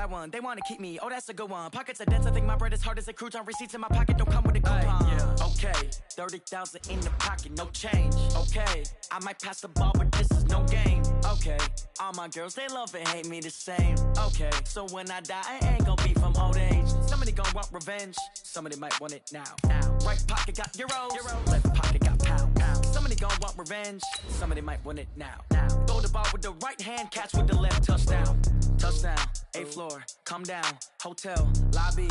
that one. They want to keep me. Oh, that's a good one. Pockets are dense. I think my bread is hard as a crouton. Receipts in my pocket don't come with a coupon. Yeah. Okay, 30,000 in the pocket, no change. Okay, I might pass the ball, but this is no game. Okay, all my girls, they love and hate me the same. Okay, so when I die, I ain't gonna be from old age. Somebody gonna want revenge. Somebody might want it now. Right pocket got euros. Left pocket got pounds. Somebody gonna want revenge. Somebody might want it now. Throw the ball with the right hand, catch with the left. Touchdown. Touchdown. 8th floor. Come down. Hotel. Lobby.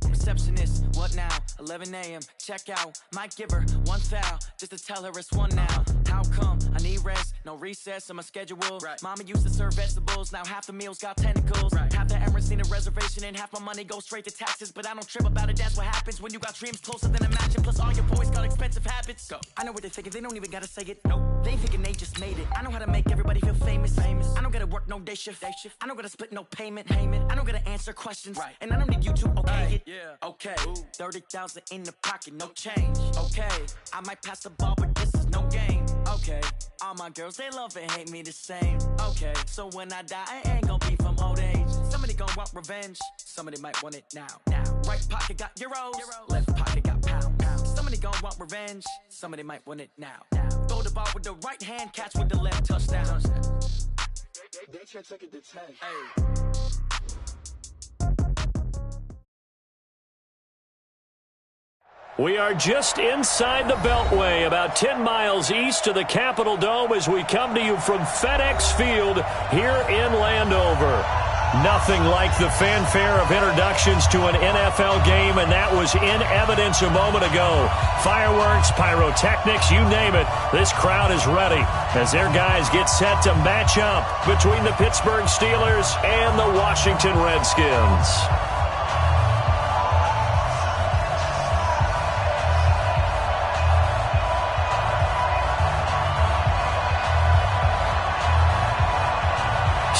Receptionist, what now? 11 a.m. Check out. Might give her one foul just to tell her it's one now. How come? I need rest, no recess in my schedule. Right. Mama used to serve vegetables, now half the meals got tentacles. Right. Half the Emirates need a reservation and half my money goes straight to taxes. But I don't trip about it, that's what happens when you got dreams closer than a mansion. Plus all your boys got expensive habits. Go. I know what they're thinking, they don't even gotta say it. Nope. They ain't thinking they just made it. I know how to make everybody feel famous. I don't gotta work no day shift. I don't gotta split no payment. I don't gotta answer questions. Right. And I don't need you to okay it. Yeah. Okay, 30,000 in the pocket, no change. Okay, I might pass the ball, but this is no game. Okay, all my girls, they love and hate me the same. Okay, so when I die, I ain't gonna be from old age. Somebody gonna want revenge. Somebody might want it now. Right pocket got euros. Left pocket got pounds. Somebody gonna want revenge. Somebody might want it now. Throw the ball with the right hand, catch with the left. Touchdown. They took it to 10. Hey. We are just inside the Beltway, about 10 miles east of the Capitol Dome as we come to you from FedEx Field here in Landover. Nothing like the fanfare of introductions to an NFL game, and that was in evidence a moment ago. Fireworks, pyrotechnics, you name it. This crowd is ready as their guys get set to match up between the Pittsburgh Steelers and the Washington Redskins.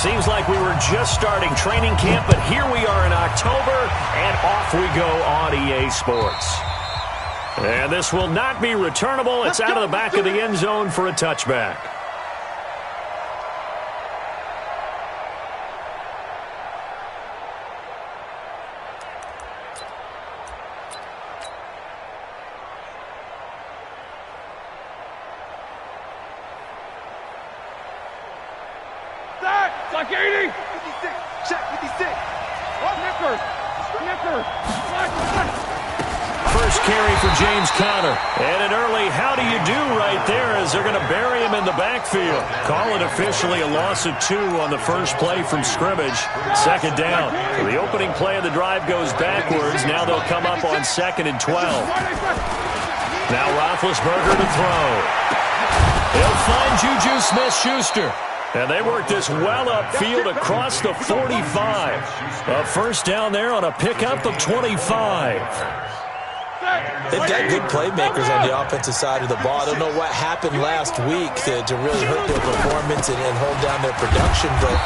Seems like we were just starting training camp, but here we are in October, and off we go on EA Sports. And this will not be returnable. It's out of the back of the end zone for a touchback. Like 80. 56. Check 56. Nicker. First carry for James Conner. And an early how do you do right there as they're going to bury him in the backfield. Call it officially a loss of 2 on the first play from scrimmage. Second down. So the opening play of the drive goes backwards. Now they'll come up on 2nd and 12. Now Roethlisberger to throw. He'll find Juju Smith-Schuster. And they work this well upfield across the 45. A first down there on a pickup of 25. They've got good playmakers on the offensive side of the ball. I don't know what happened last week to really hurt their performance and hold down their production, but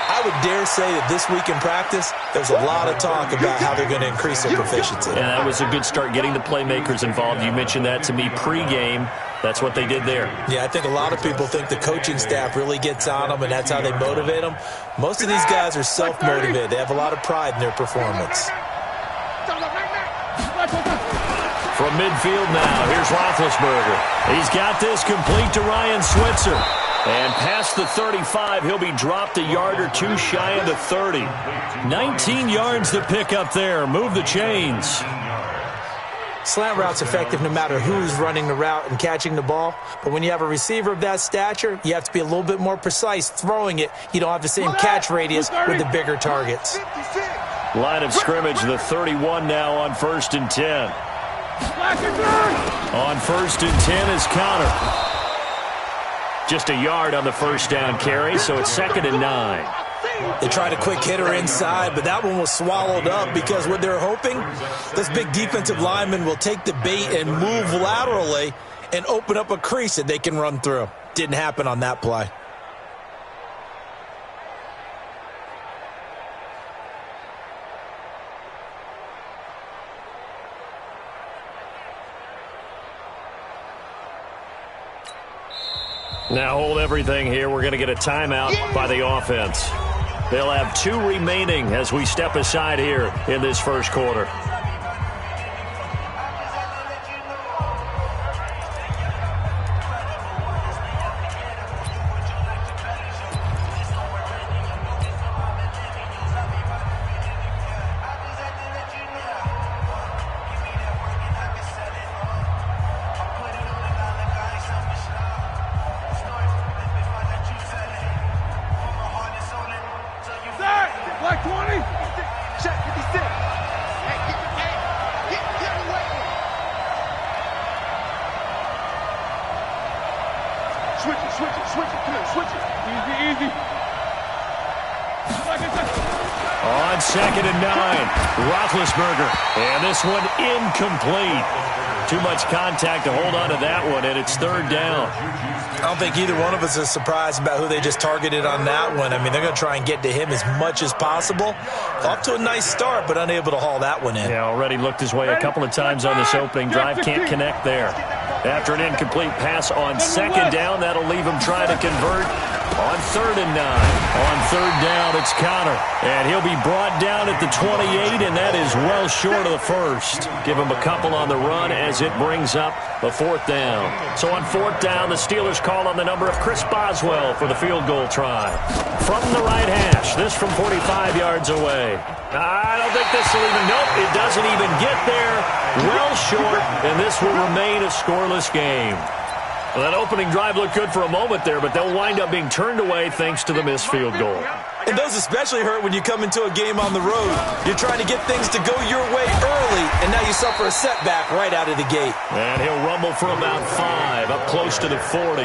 I would dare say that this week in practice, there's a lot of talk about how they're going to increase their proficiency. And that was a good start getting the playmakers involved. You mentioned that to me pregame. That's what they did there. Yeah, I think a lot of people think the coaching staff really gets on them, and that's how they motivate them. Most of these guys are self-motivated. They have a lot of pride in their performance. From midfield now, here's Roethlisberger. He's got this complete to Ryan Switzer. And past the 35, he'll be dropped a yard or 2 shy of the 30. 19 yards to pick up there. Move the chains. Slant route's effective no matter who's running the route and catching the ball. But when you have a receiver of that stature, you have to be a little bit more precise throwing it. You don't have the same catch radius with the bigger targets. Line of scrimmage, the 31 now on 1st and 10. On 1st and 10 is Conner. Just a yard on the first down carry, so it's 2nd and 9. They tried a quick hitter inside, but that one was swallowed up because what they're hoping, this big defensive lineman will take the bait and move laterally and open up a crease that they can run through. Didn't happen on that play. Now hold everything here. We're going to get a timeout by the offense. They'll have 2 remaining as we step aside here in this first quarter. Black 20. Check 56. Hey, get away. Switch it. Come on, switch it. Easy. On 2nd and 9, Roethlisberger. And this one incomplete. Too much contact to hold on to that one, and it's 3rd down. I don't think either one of us is surprised about who they just targeted on that one. I mean, they're going to try and get to him as much as possible. Off to a nice start, but unable to haul that one in. Yeah, already looked his way a couple of times on this opening drive. Can't connect there. After an incomplete pass on 2nd down, that'll leave him trying to convert on 3rd and 9. On 3rd down, it's Connor. And he'll be brought down at the 28, and that is well short of the first. Give him a couple on the run as it brings up the 4th down. So on 4th down, the Steelers call on the number of Chris Boswell for the field goal try. From the right hash, this from 45 yards away. I don't think this will even, nope, it doesn't even get there. Well short, and this will remain a scoreless game. Well, that opening drive looked good for a moment there, but they'll wind up being turned away thanks to the missed field goal. And those especially hurt when you come into a game on the road. You're trying to get things to go your way early, and now you suffer a setback right out of the gate. And he'll rumble for about 5, up close to the 40.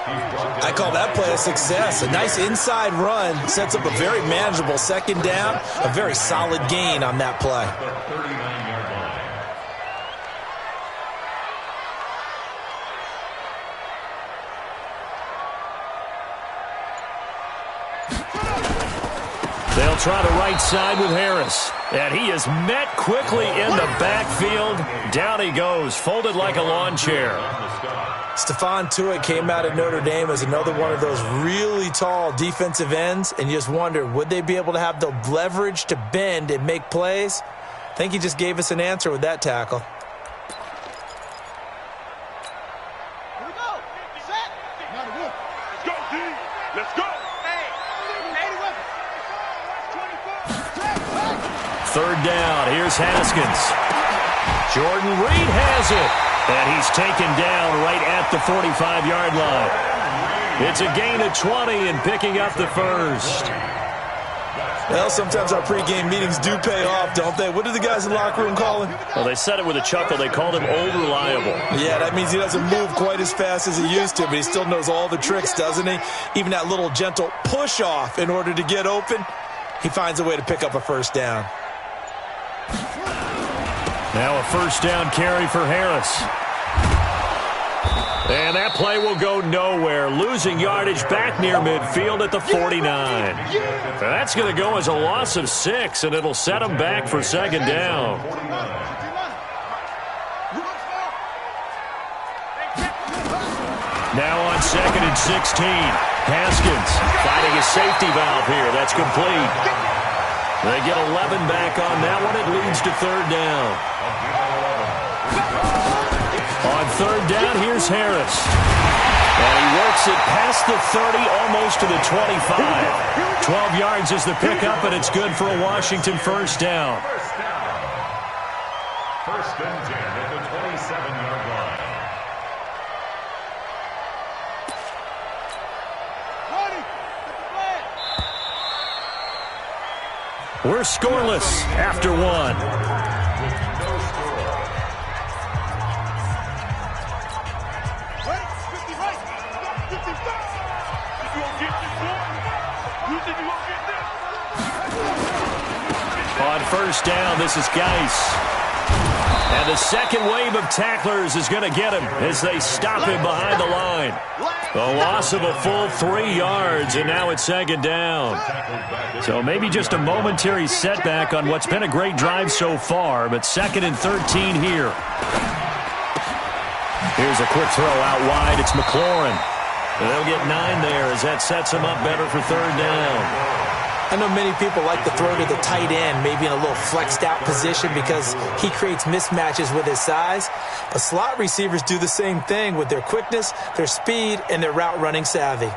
I call that play a success. A nice inside run sets up a very manageable 2nd down, a very solid gain on that play. They'll try the right side with Harris. And he is met quickly in the backfield. Down he goes, folded like a lawn chair. Stephon Tuitt came out of Notre Dame as another one of those really tall defensive ends, and you just wonder, would they be able to have the leverage to bend and make plays? I think he just gave us an answer with that tackle. Here we go. Set. Let's go, D. Let's go. 3rd down, here's Haskins. Jordan Reed has it. And he's taken down right at the 45-yard line. It's a gain of 20 and picking up the first. Well, sometimes our pregame meetings do pay off, don't they? What do the guys in the locker room call him? Well, they said it with a chuckle. They called him old reliable. Yeah, that means he doesn't move quite as fast as he used to, but he still knows all the tricks, doesn't he? Even that little gentle push-off in order to get open, he finds a way to pick up a 1st down. Now a 1st down carry for Harris. And that play will go nowhere. Losing yardage back near midfield at the 49. That's going to go as a loss of 6, and it'll set him back for 2nd down. Now on 2nd and 16. Haskins finding a safety valve here. That's complete. They get 11 back on that one. It leads to 3rd down. On 3rd down, here's Harris. And he works it past the 30, almost to the 25. 12 yards is the pickup, and it's good for a Washington 1st down. 1st and 10 at the 27-yard line. We're scoreless after 1. On 1st down, this is Geis. And the second wave of tacklers is going to get him as they stop him behind the line. The loss of a full 3 yards, and now it's 2nd down. So maybe just a momentary setback on what's been a great drive so far, but 2nd and 13 here. Here's a quick throw out wide. It's McLaurin. And they'll get 9 there as that sets him up better for 3rd down. I know many people like to throw to the tight end, maybe in a little flexed out position because he creates mismatches with his size. But slot receivers do the same thing with their quickness, their speed, and their route running savvy.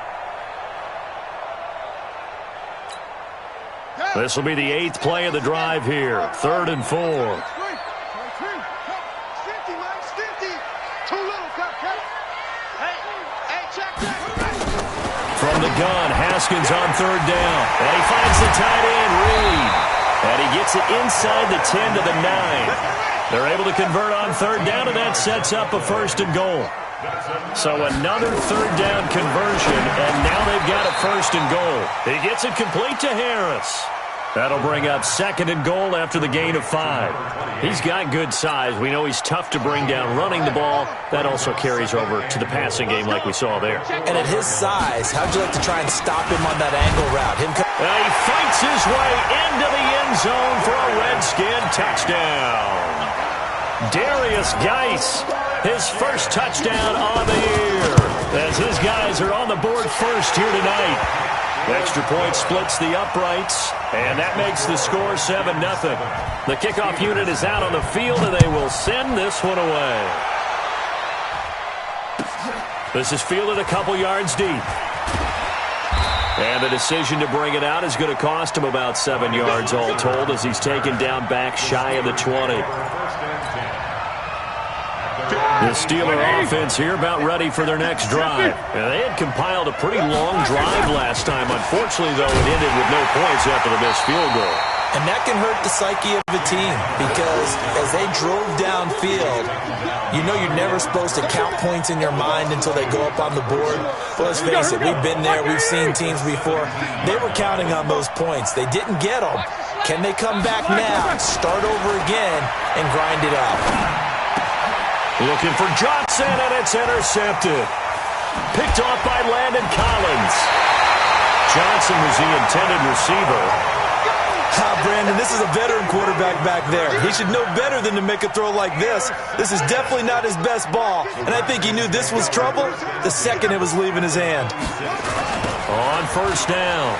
This will be the 8th play of the drive here. 3rd and 4. From the gun, Haskins on 3rd down. And he finds the tight end, Reed. And he gets it inside the 10 to the 9. They're able to convert on 3rd down, and that sets up a 1st and goal. So another 3rd down conversion, and now they've got a 1st and goal. He gets it complete to Harris. That'll bring up 2nd and goal after the gain of 5. He's got good size. We know he's tough to bring down running the ball. That also carries over to the passing game like we saw there. And at his size, how'd you like to try and stop him on that angle route? He fights his way into the end zone for a Redskin touchdown. Darius Geis, his first touchdown on the year, as his guys are on the board first here tonight. Extra point splits the uprights, and that makes the score 7-0. The kickoff unit is out on the field, and they will send this one away. This is fielded a couple yards deep. And the decision to bring it out is going to cost him about 7 yards all told, as he's taken down back shy of the 20. The Steeler offense here about ready for their next drive. And they had compiled a pretty long drive last time. Unfortunately, though, it ended with no points after the missed field goal. And that can hurt the psyche of a team because as they drove downfield, you know you're never supposed to count points in your mind until they go up on the board. But let's face it, we've been there. We've seen teams before. They were counting on those points. They didn't get them. Can they come back now, start over again, and grind it out? Looking for Johnson, and it's intercepted. Picked off by Landon Collins. Johnson was the intended receiver. Brandon, this is a veteran quarterback back there. He should know better than to make a throw like this. This is definitely not his best ball, and I think he knew this was trouble the second it was leaving his hand. On 1st down,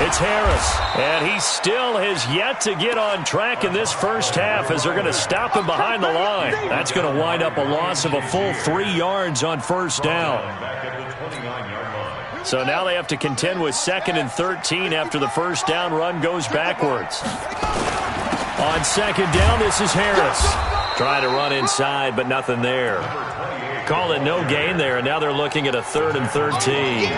it's Harris, and he still has yet to get on track in this first half as they're going to stop him behind the line. That's going to wind up a loss of a full 3 yards on 1st down. So now they have to contend with 2nd and 13 after the 1st down run goes backwards. On 2nd down, this is Harris. Trying to run inside, but nothing there. Call it no gain there, and now they're looking at a 3rd and 13.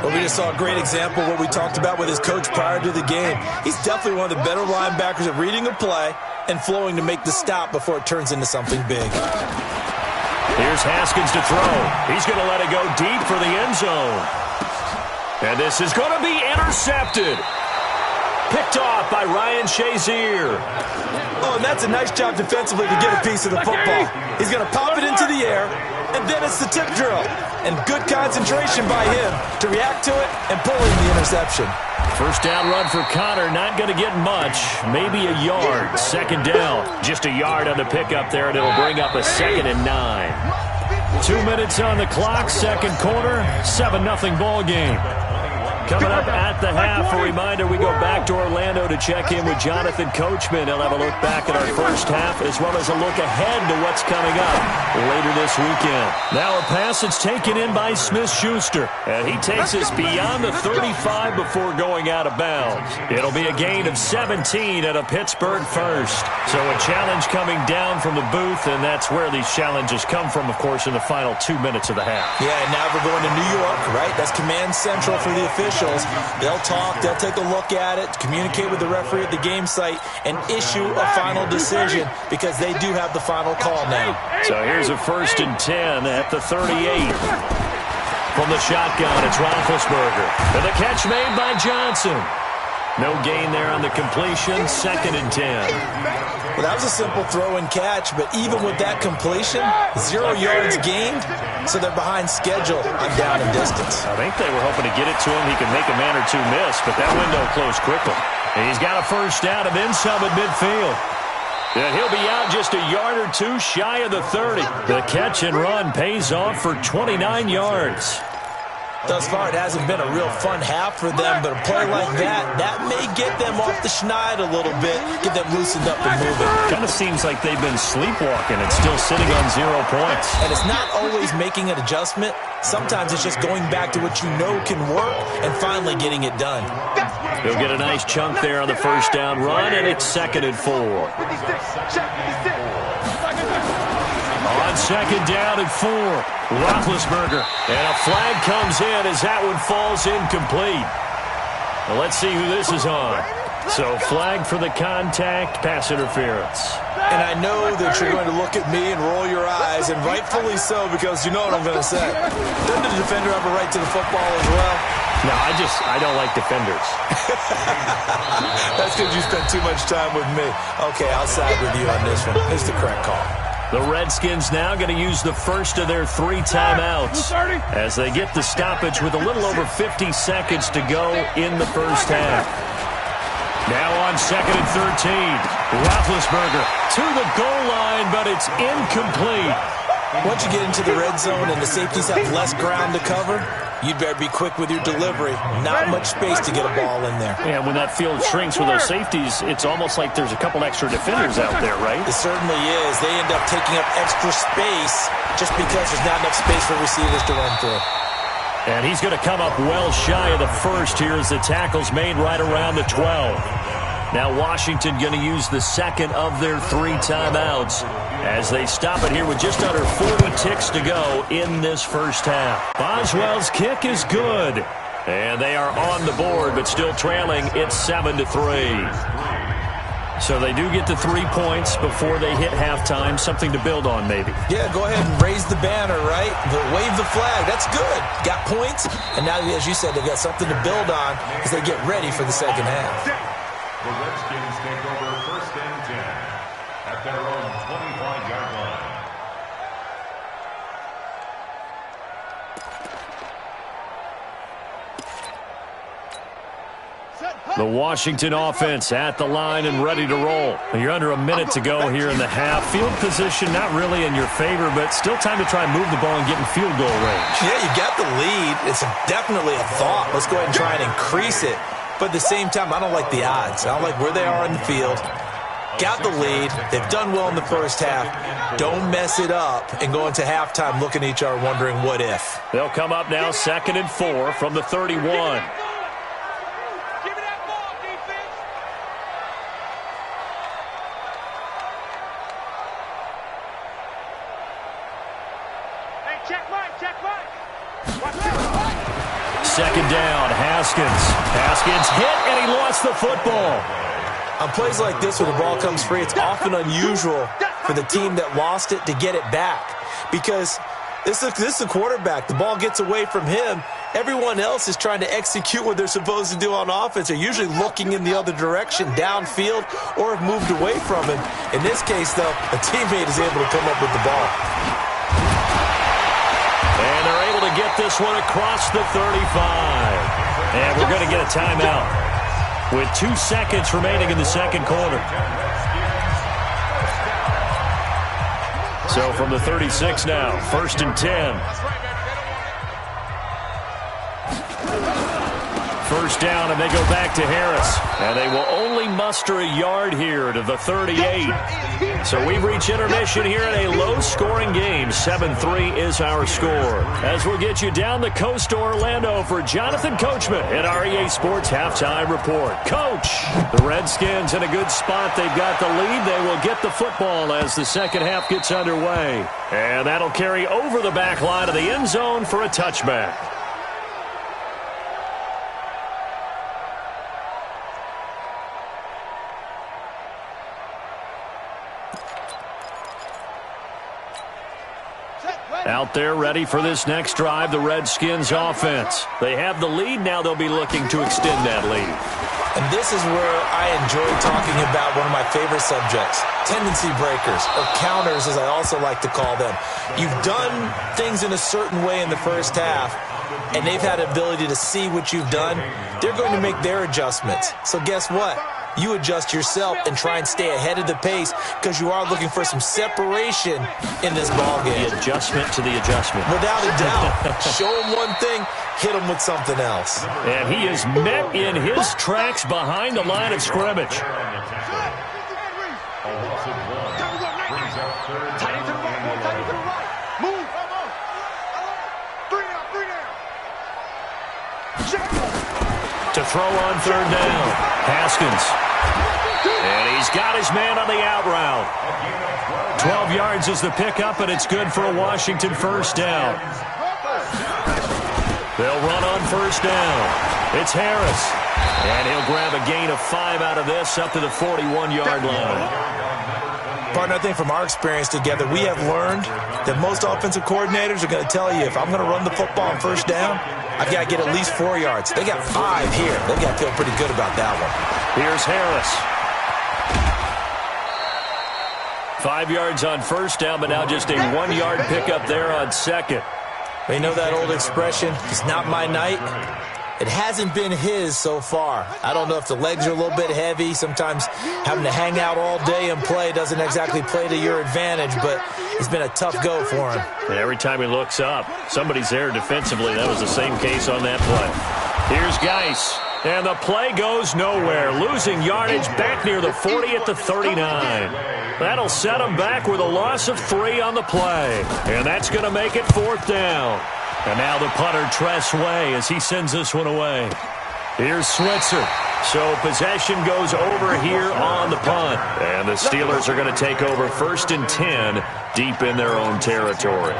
Well, we just saw a great example of what we talked about with his coach prior to the game. He's definitely one of the better linebackers at reading a play and flowing to make the stop before it turns into something big. Here's Haskins to throw. He's going to let it go deep for the end zone. And this is going to be intercepted. Picked off by Ryan Shazier. Oh, and that's a nice job defensively to get a piece of the football. He's going to pop it into the air, and then it's the tip drill. And good concentration by him to react to it and pull in the interception. 1st down run for Connor, not going to get much. Maybe a yard. 2nd down. Just a yard on the pickup there, and it'll bring up a 2nd and 9. 2 minutes on the clock, 2nd quarter, 7-0 ball game. Coming up at the half, a reminder, we go back to Orlando to check in with Jonathan Coachman. He'll have a look back at our first half as well as a look ahead to what's coming up later this weekend. Now a pass that's taken in by Smith-Schuster, and he takes us beyond the 35 before going out of bounds. It'll be a gain of 17 at a Pittsburgh 1st. So a challenge coming down from the booth, and that's where these challenges come from, of course, in the final 2 minutes of the half. Yeah, and now we're going to New York, right? That's command central for the officials. They'll talk, they'll take a look at it, communicate with the referee at the game site, and issue a final decision because they do have the final call now. So here's a 1st and 10 at the 38. From the shotgun, it's Roethlisberger. And the catch made by Johnson. No gain there on the completion, 2nd and 10. Well, that was a simple throw and catch, but even with that completion, 0 yards gained, so they're behind schedule on down and distance. I think they were hoping to get it to him. He could make a man or two miss, but that window closed quickly. And he's got a 1st down and then some at midfield. And he'll be out just a yard or two shy of the 30. The catch and run pays off for 29 yards. Thus far, it hasn't been a real fun half for them, but a play like that may get them off the schneid a little bit, get them loosened up and moving. Kind of seems like they've been sleepwalking and still sitting on 0 points. And it's not always making an adjustment. Sometimes it's just going back to what you know can work and finally getting it done. They'll get a nice chunk there on the first down run, and it's 2nd and 4. On 2nd down and 4, Roethlisberger. And a flag comes in as that one falls incomplete. Well, let's see who this is on. So flag for the contact, pass interference. And I know that you're going to look at me and roll your eyes, and rightfully so, because you know what I'm going to say. Doesn't the defender have a right to the football as well? No, I don't like defenders. That's because you spent too much time with me. Okay, I'll side with you on this one. It's the correct call. The Redskins now going to use the first of their 3 timeouts as they get the stoppage with a little over 50 seconds to go in the first half. Now on 2nd and 13, Roethlisberger to the goal line, but it's incomplete. Once you get into the red zone and the safeties have less ground to cover, you'd better be quick with your delivery. Not much space to get a ball in there. And when that field shrinks with those safeties, it's almost like there's a couple extra defenders out there, right? It certainly is. They end up taking up extra space just because there's not enough space for receivers to run through. And he's going to come up well shy of the first here as the tackle's made right around the 12. Now Washington going to use the second of their 3 timeouts as they stop it here with just under 40 ticks to go in this first half. Boswell's kick is good. And they are on the board, but still trailing. It's 7-3. So they do get the 3 points before they hit halftime. Something to build on, maybe. Yeah, go ahead and raise the banner, right? But wave the flag. That's good. Got points. And now, as you said, they've got something to build on as they get ready for the second half. The Redskins take over 1st and 10 at their own 25-yard line. The Washington offense at the line and ready to roll. You're under a minute to go here in the half. Field position not really in your favor, but still time to try and move the ball and get in field goal range. Yeah, you got the lead. It's definitely a thought. Let's go ahead and try and increase it. But at the same time, I don't like the odds. I don't like where they are in the field. Got the lead. They've done well in the first half. Don't mess it up and go into halftime looking at each other wondering what if. They'll come up now 2nd and 4 from the 31. Second down, Haskins hit, and he lost the football. On plays like this where the ball comes free, it's often unusual for the team that lost it to get it back. Because this is the quarterback. The ball gets away from him. Everyone else is trying to execute what they're supposed to do on offense. They're usually looking in the other direction, downfield, or have moved away from him. In this case, though, a teammate is able to come up with the ball. And they're able to get this one across the 35. And we're going to get a timeout with 2 seconds remaining in the second quarter. So from the 36 now, 1st and 10. First down, and they go back to Harris. And they will only muster a yard here to the 38. So we've reached intermission here in a low-scoring game. 7-3 is our score. As we'll get you down the coast to Orlando for Jonathan Coachman in our EA Sports Halftime Report. Coach, the Redskins in a good spot. They've got the lead. They will get the football as the second half gets underway. And that'll carry over the back line of the end zone for a touchback. Out there ready for this next drive, the Redskins offense. They have the lead. Now they'll be looking to extend that lead. And this is where I enjoy talking about one of my favorite subjects, tendency breakers, or counters as I also like to call them. You've done things in a certain way in the first half, and they've had the ability to see what you've done. They're going to make their adjustments. So guess what? you adjust yourself and try and stay ahead of the pace because you are looking for some separation in this ball game. The adjustment to the adjustment. Without a doubt. Show him one thing, hit him with something else. And he is met in his tracks behind the line of scrimmage. To throw on third down, Haskins. And he's got his man on the out route. 12 yards is the pickup, and it's good for a Washington first down. They'll run on first down. It's Harris. And he'll grab a gain of 5 out of this up to the 41-yard line. Partner, I think from our experience together, we have learned that most offensive coordinators are going to tell you, if I'm going to run the football on first down, I've got to get at least 4 yards. They got 5 here. They've got to feel pretty good about that one. Here's Harris. 5 yards on first down, but now just a 1-yard pickup there on second. You know that old expression, it's not my night? It hasn't been his so far. I don't know if the legs are a little bit heavy. Sometimes having to hang out all day and play doesn't exactly play to your advantage, but it's been a tough go for him. And every time he looks up, somebody's there defensively. That was the same case on that play. Here's Geis. And the play goes nowhere. Losing yardage back near the 40 at the 39. That'll set him back with a loss of 3 on the play. And that's going to make it fourth down. And now the punter, Tress Way, as he sends this one away. Here's Switzer. So possession goes over here on the punt. And the Steelers are going to take over 1st and 10 deep in their own territory.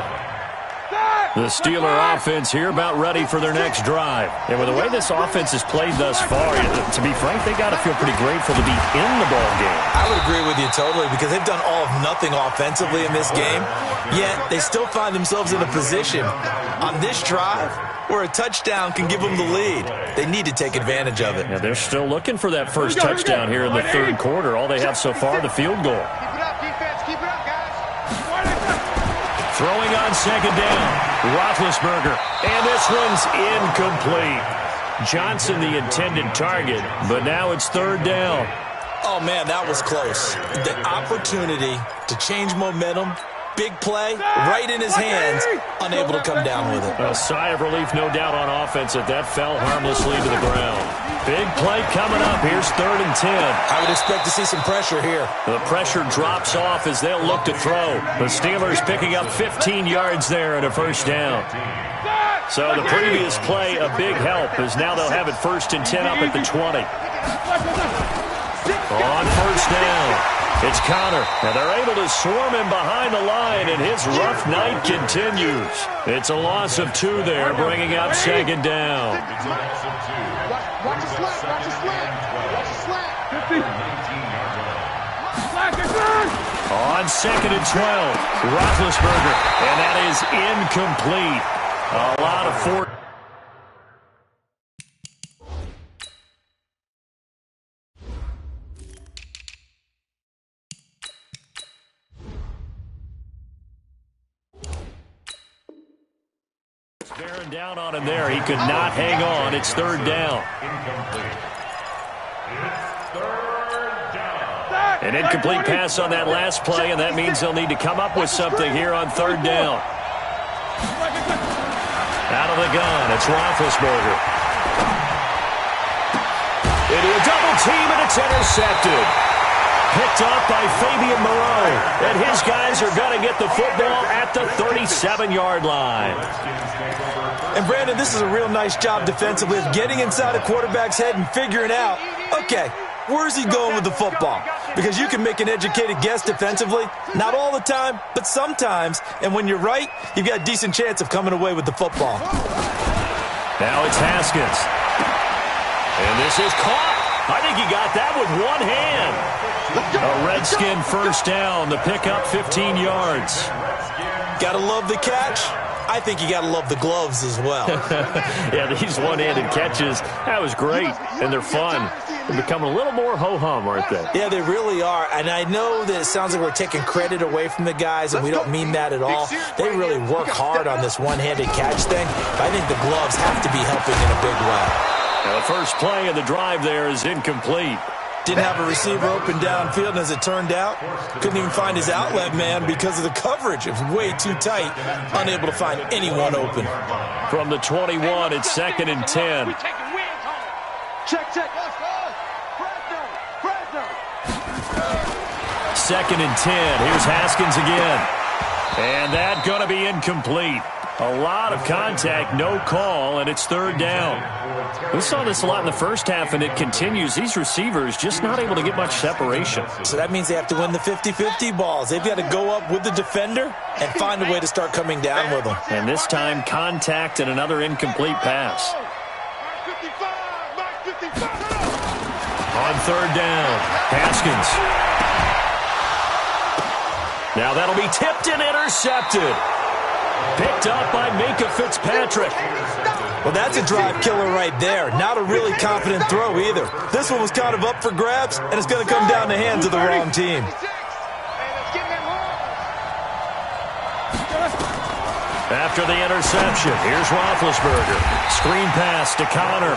The Steeler offense here about ready for their next drive. And with the way this offense has played thus far, to be frank, they got to feel pretty grateful to be in the ball game. I would agree with you totally because they've done all of nothing offensively in this game, yet they still find themselves in a position on this drive where a touchdown can give them the lead. They need to take advantage of it. Yeah, they're still looking for that first touchdown here in the third quarter. All they have so far, the field goal. Keep it up, defense. Keep it up, guys. Throwing on second down, Roethlisberger. And this one's incomplete. Johnson the intended target, but now it's third down. Oh, man, that was close. The opportunity to change momentum, big play, right in his hands, unable to come down with it. A sigh of relief, no doubt, on offense that fell harmlessly to the ground. Big play coming up. Here's 3rd and 10. I would expect to see some pressure here. The pressure drops off as they'll look to throw. The Steelers picking up 15 yards there and a first down. So the previous play, a big help, as now they'll have it 1st and 10 up at the 20. On first down, it's Connor, and they're able to swarm him behind the line, and his rough night continues. It's a loss of 2 there, bringing up second down. Watch the slack. Watch the slack. Watch the slack. 50. On 2nd and 12, Roethlisberger, and that is incomplete. A lot of 4. Bearing down on him there. He could not hang on. It's third down. An incomplete pass on that last play, and that means they'll need to come up with something here on third down. Out of the gun, it's Roethlisberger. Into a double team, and it's intercepted. Picked off by Fabian Moreau. And his guys are going to get the football at the 37-yard line. And, Brandon, this is a real nice job defensively of getting inside a quarterback's head and figuring out, okay, where's he going with the football? Because you can make an educated guess defensively. Not all the time, but sometimes. And when you're right, you've got a decent chance of coming away with the football. Now it's Haskins. And this is caught. I think he got that with one hand. A Redskin first down. The pickup 15 yards. Gotta love the catch. I think you gotta love the gloves as well. Yeah, these one-handed catches, that was great. And they're fun. They're becoming a little more ho-hum, aren't they? Yeah, they really are. And I know that it sounds like we're taking credit away from the guys, and we don't mean that at all. They really work hard on this one-handed catch thing. But I think the gloves have to be helping in a big way. Now the first play of the drive there is incomplete. Didn't have a receiver open downfield, and as it turned out, couldn't even find his outlet man because of the coverage. It was way too tight, unable to find anyone open. From the 21, it's 2nd and 10. Check. 2nd and 10. Here's Haskins again. And that's going to be incomplete. A lot of contact, no call, and it's 3rd down. We saw this a lot in the first half, and it continues. These receivers just not able to get much separation. So that means they have to win the 50-50 balls. They've got to go up with the defender and find a way to start coming down with them. And this time, contact and another incomplete pass. On 3rd down, Haskins. Now that'll be tipped and intercepted. Picked up by Minka Fitzpatrick. Well, that's a drive killer right there. Not a really confident throw either. This one was kind of up for grabs, and it's going to come down the hands of the wrong team. After the interception, here's Roethlisberger. Screen pass to Connor.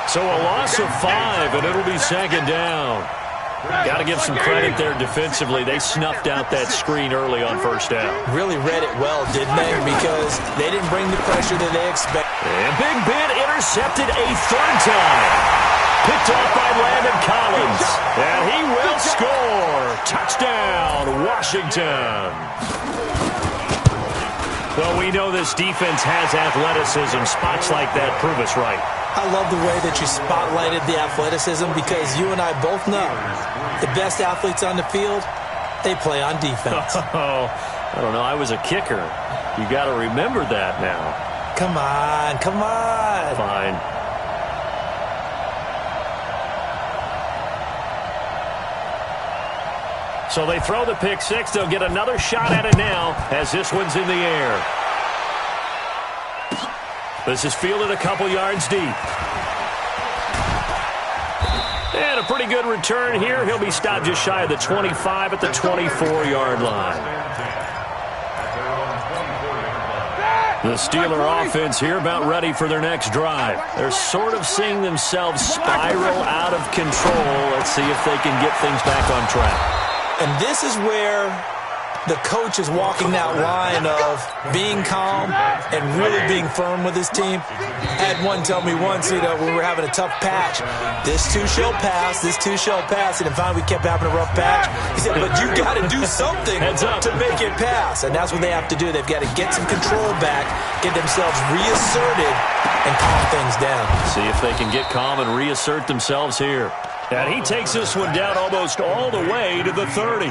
So a loss of 5, and it'll be 2nd down. Got to give some credit there defensively. They snuffed out that screen early on 1st down. Really read it well, didn't they? Because they didn't bring the pressure that they expected. And Big Ben intercepted a 3rd time. Picked off by Landon Collins. And he will score. Touchdown, Washington. Well, we know this defense has athleticism. Spots like that prove us right. I love the way that you spotlighted the athleticism because you and I both know the best athletes on the field, they play on defense. Oh, I don't know. I was a kicker. You got to remember that now. Come on. Fine. So they throw the pick 6. They'll get another shot at it now as this one's in the air. This is fielded a couple yards deep. And a pretty good return here. He'll be stopped just shy of the 25 at the 24-yard line. The Steeler offense here about ready for their next drive. They're sort of seeing themselves spiral out of control. Let's see if they can get things back on track. And this is where the coach is walking that line of being calm and really being firm with his team. I had one tell me once, we were having a tough patch. This too shall pass, and then finally we kept having a rough patch. He said, but you got to do something to make it pass. And that's what they have to do. They've got to get some control back, get themselves reasserted, and calm things down. See if they can get calm and reassert themselves here. And he takes this one down almost all the way to the 30.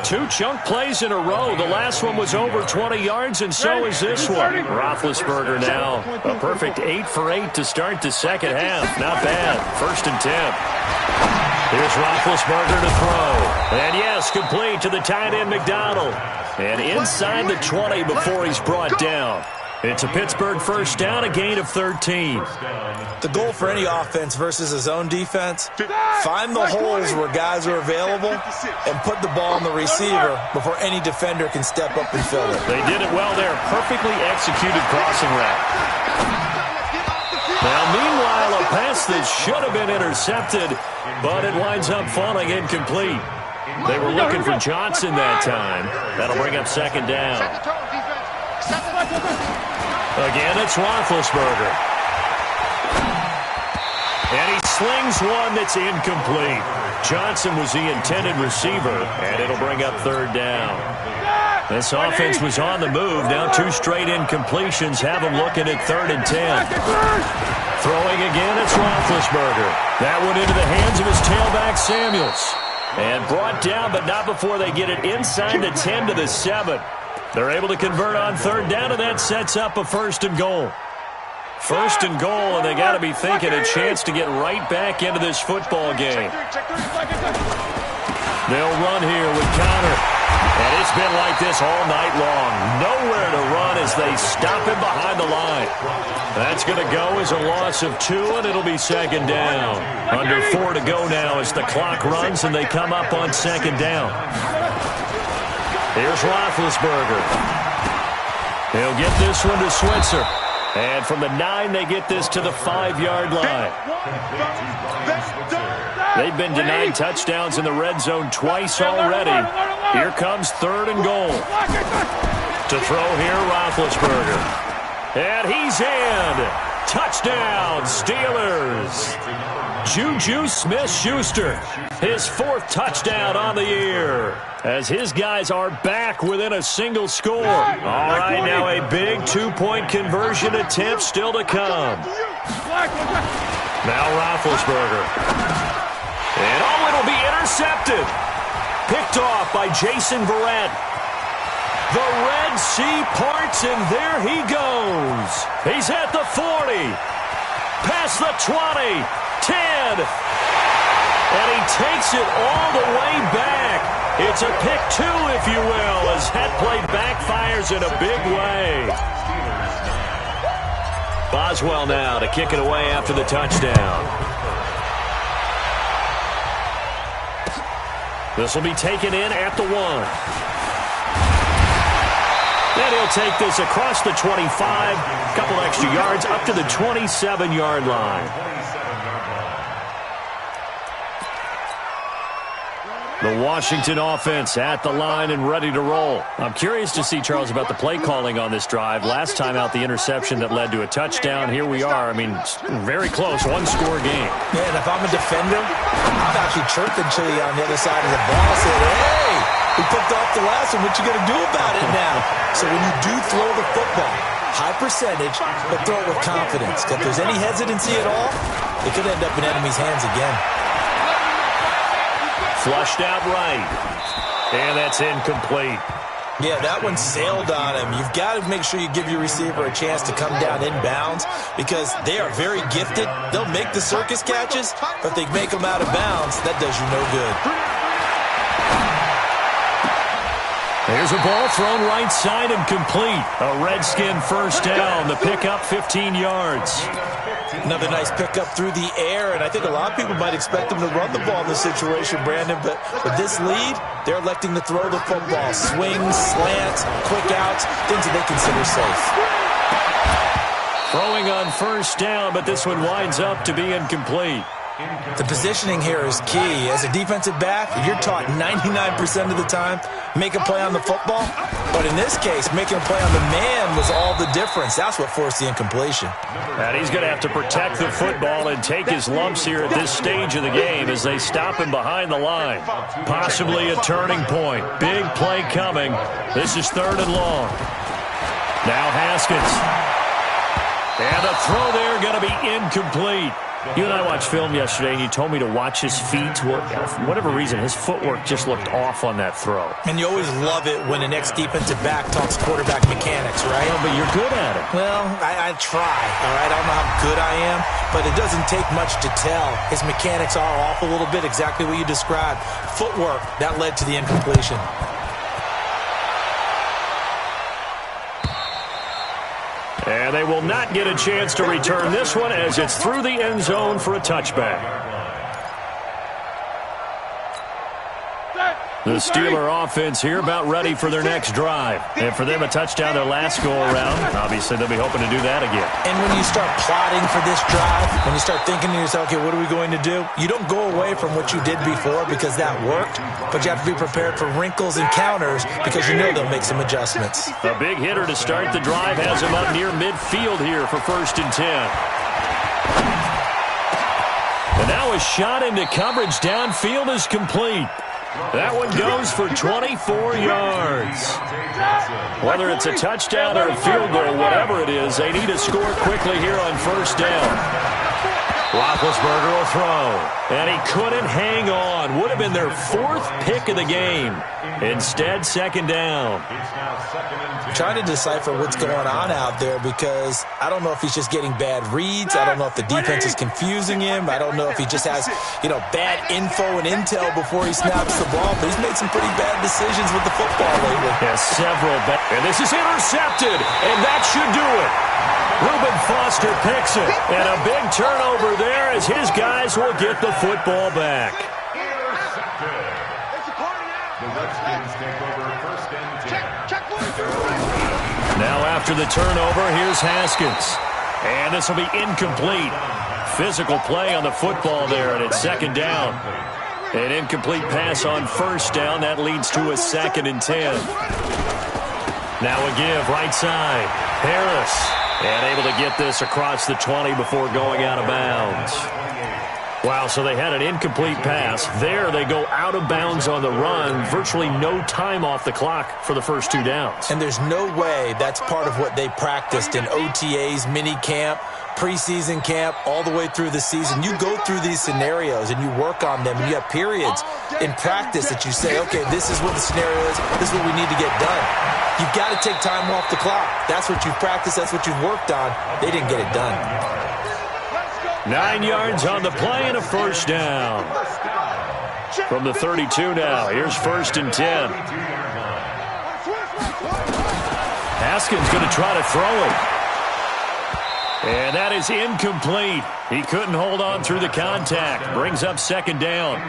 2 chunk plays in a row. The last one was over 20 yards, and so is this one. Roethlisberger now a perfect 8 for 8 to start the second half. Not bad. 1st and 10. Here's Roethlisberger to throw. And yes, complete to the tight end McDonald. And inside the 20 before he's brought down. It's a Pittsburgh 1st down, a gain of 13. The goal for any offense versus his own defense, find the holes where guys are available and put the ball on the receiver before any defender can step up and fill it. They did it well there. Perfectly executed crossing route. Now, meanwhile, a pass that should have been intercepted, but it winds up falling incomplete. They were looking for Johnson that time. That'll bring up 2nd down. Again, it's Roethlisberger. And he slings one that's incomplete. Johnson was the intended receiver, and it'll bring up 3rd down. This offense was on the move. Now 2 straight incompletions have them looking at 3rd and 10. Throwing again, it's Roethlisberger. That one into the hands of his tailback, Samuels. And brought down, but not before they get it inside the 10 to the 7. They're able to convert on 3rd down, and that sets up a 1st and goal. 1st and goal, and they got to be thinking a chance to get right back into this football game. They'll run here with Connor. And it's been like this all night long. Nowhere to run as they stop him behind the line. That's going to go as a loss of 2, and it'll be 2nd down. Under 4 to go now as the clock runs, and they come up on 2nd down. Here's Roethlisberger. He'll get this one to Switzer. And from the 9, they get this to the 5-yard line. They've been denied touchdowns in the red zone twice already. Here comes 3rd and goal. To throw here, Roethlisberger. And he's in. Touchdown, Steelers. Juju Smith-Schuster, his 4th touchdown on the year, as his guys are back within a single score. All right, now a big 2-point conversion attempt still to come. Now Roethlisberger. And it'll be intercepted. Picked off by Jason Verrett. The Red Sea parts, and there he goes. He's at the 40. Past the 20. 10. And he takes it all the way back. It's a pick 2, if you will, as that play backfires in a big way. Boswell now to kick it away after the touchdown. This will be taken in at the 1. And he'll take this across the 25, a couple extra yards, up to the 27-yard line. The Washington offense at the line and ready to roll. I'm curious to see, Charles, about the play calling on this drive. Last time out, the interception that led to a touchdown. Here we are. I mean, very close, 1-score game. Yeah, and if I'm a defender, I'm actually chirping Chili on the other side of the ball, saying, hey, we picked off the last one. What you going to do about it now? So when you do throw the football, high percentage, but throw it with confidence. If there's any hesitancy at all, it could end up in enemy's hands again. Flushed out right. And that's incomplete. Yeah, that one sailed on him. You've got to make sure you give your receiver a chance to come down inbounds because they are very gifted. They'll make the circus catches, but if they make them out of bounds, that does you no good. There's a ball thrown right side and complete. A Redskin first down. The pickup 15 yards. Another nice pickup through the air, and I think a lot of people might expect them to run the ball in this situation, Brandon, but with this lead, they're electing to throw the football. Swings, slants, quick outs, things that they consider safe. Throwing on first down, but this one winds up to be incomplete. The positioning here is key. As a defensive back, you're taught 99% of the time, make a play on the football. But in this case, making a play on the man was all the difference. That's what forced the incompletion. And he's going to have to protect the football and take his lumps here at this stage of the game as they stop him behind the line. Possibly a turning point. Big play coming. This is 3rd and long. Now Haskins. And the throw there going to be incomplete. You and I watched film yesterday, and you told me to watch his feet. Well, for whatever reason, his footwork just looked off on that throw. And you always love it when an ex-defensive back talks quarterback mechanics, right? Well, but you're good at it. Well, I try, all right? I don't know how good I am, but it doesn't take much to tell. His mechanics are off a little bit, exactly what you described. Footwork, that led to the incompletion. And they will not get a chance to return this one as it's through the end zone for a touchback. The Steeler offense here about ready for their next drive. And for them, a touchdown their last go-around. Obviously, they'll be hoping to do that again. And when you start plotting for this drive, when you start thinking to yourself, okay, what are we going to do? You don't go away from what you did before because that worked, but you have to be prepared for wrinkles and counters because you know they'll make some adjustments. A big hitter to start the drive has him up near midfield here for 1st and 10. And now a shot into coverage downfield is complete. That one goes for 24 yards. Whether it's a touchdown or a field goal, whatever it is, they need to score quickly here on 1st down. Roethlisberger will throw, and he couldn't hang on. Would have been their 4th pick of the game. Instead, 2nd down. I'm trying to decipher what's going on out there because I don't know if he's just getting bad reads. I don't know if the defense is confusing him. I don't know if he just has, bad info and intel before he snaps the ball. But he's made some pretty bad decisions with the football lately. Yeah, several bad. And this is intercepted, and that should do it. Reuben Foster picks it, and a big turnover there as his guys will get the football back. The Redskins take over 1st and 10. Now after the turnover, here's Haskins. And this will be incomplete. Physical play on the football there, and it's second down. An incomplete pass on first down. That leads to a 2nd and 10. Now a give, right side. Harris. And able to get this across the 20 before going out of bounds. Wow, so they had an incomplete pass. There they go out of bounds on the run. Virtually no time off the clock for the first 2 downs. And there's no way that's part of what they practiced in OTAs, mini camp, preseason camp, all the way through the season. You go through these scenarios and you work on them, and you have periods in practice that you say, okay, this is what the scenario is, this is what we need to get done. You've got to take time off the clock. That's what you've practiced, that's what you've worked on. They didn't get it done. 9 yards on the play and a first down. From the 32 now, here's 1st and 10. Haskins going to try to throw it. And that is incomplete. He couldn't hold on through the contact. Brings up 2nd down.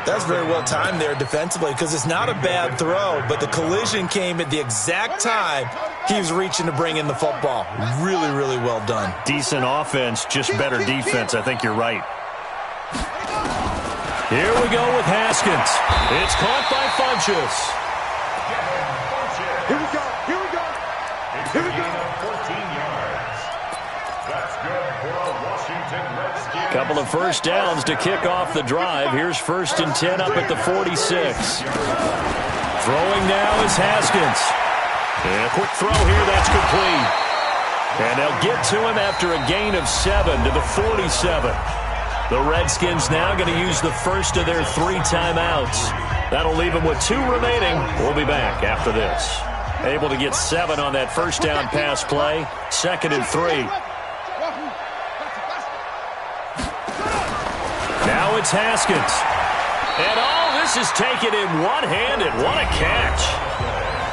That's very well timed there defensively, because it's not a bad throw, but the collision came at the exact time he was reaching to bring in the football. Really, really well done. Decent offense, just better defense. I think you're right. Here we go with Haskins. It's caught by Funchess. Here we go. Here we go. Here we go. 14 yards. That's good for a Washington Redskins. Couple of first downs to kick off the drive. Here's 1st and 10 up at the 46. Throwing now is Haskins. And a quick throw here, that's complete. And they'll get to him after a gain of 7 to the 47. The Redskins now going to use the first of their 3 timeouts. That'll leave them with 2 remaining. We'll be back after this. Able to get 7 on that first down pass play. 2nd and 3. Now it's Haskins. And this is taken in one-handed. What a catch.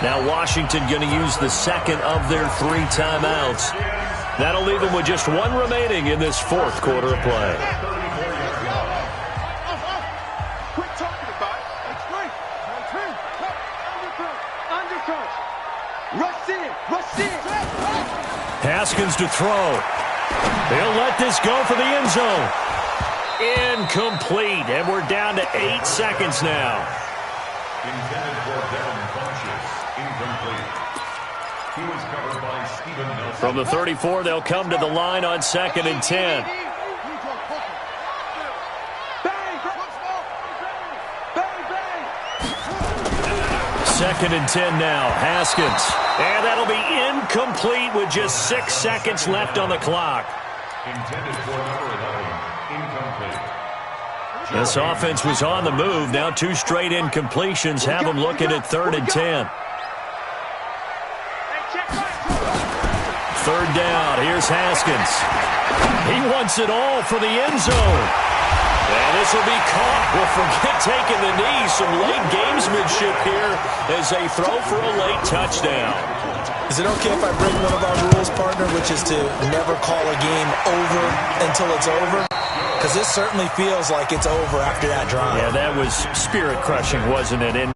Now Washington going to use the 2nd of their 3 timeouts. That'll leave them with just 1 remaining in this 4th quarter of play. Quit talking about it. Undercut. Rush in. Rush in. Haskins to throw. They'll let this go for the end zone. Incomplete, and we're down to 8 seconds now. Intended for Devin Funchess. Incomplete. He was covered by Steven Nelson. From the 34, they'll come to the line on 2nd and 10. Second and 10 now. Haskins. And that'll be incomplete with just 6 seconds left on the clock. Intended for number 11. Incomplete. This offense was on the move. Now 2 straight incompletions have them looking at 3rd and 10. 3rd down. Here's Haskins. He wants it all for the end zone. And this will be caught. We'll forget taking the knee. Some late gamesmanship here as they throw for a late touchdown. Is it okay if I break one of our rules, partner, which is to never call a game over until it's over? Because this certainly feels like it's over after that drive. Yeah, that was spirit-crushing, wasn't it?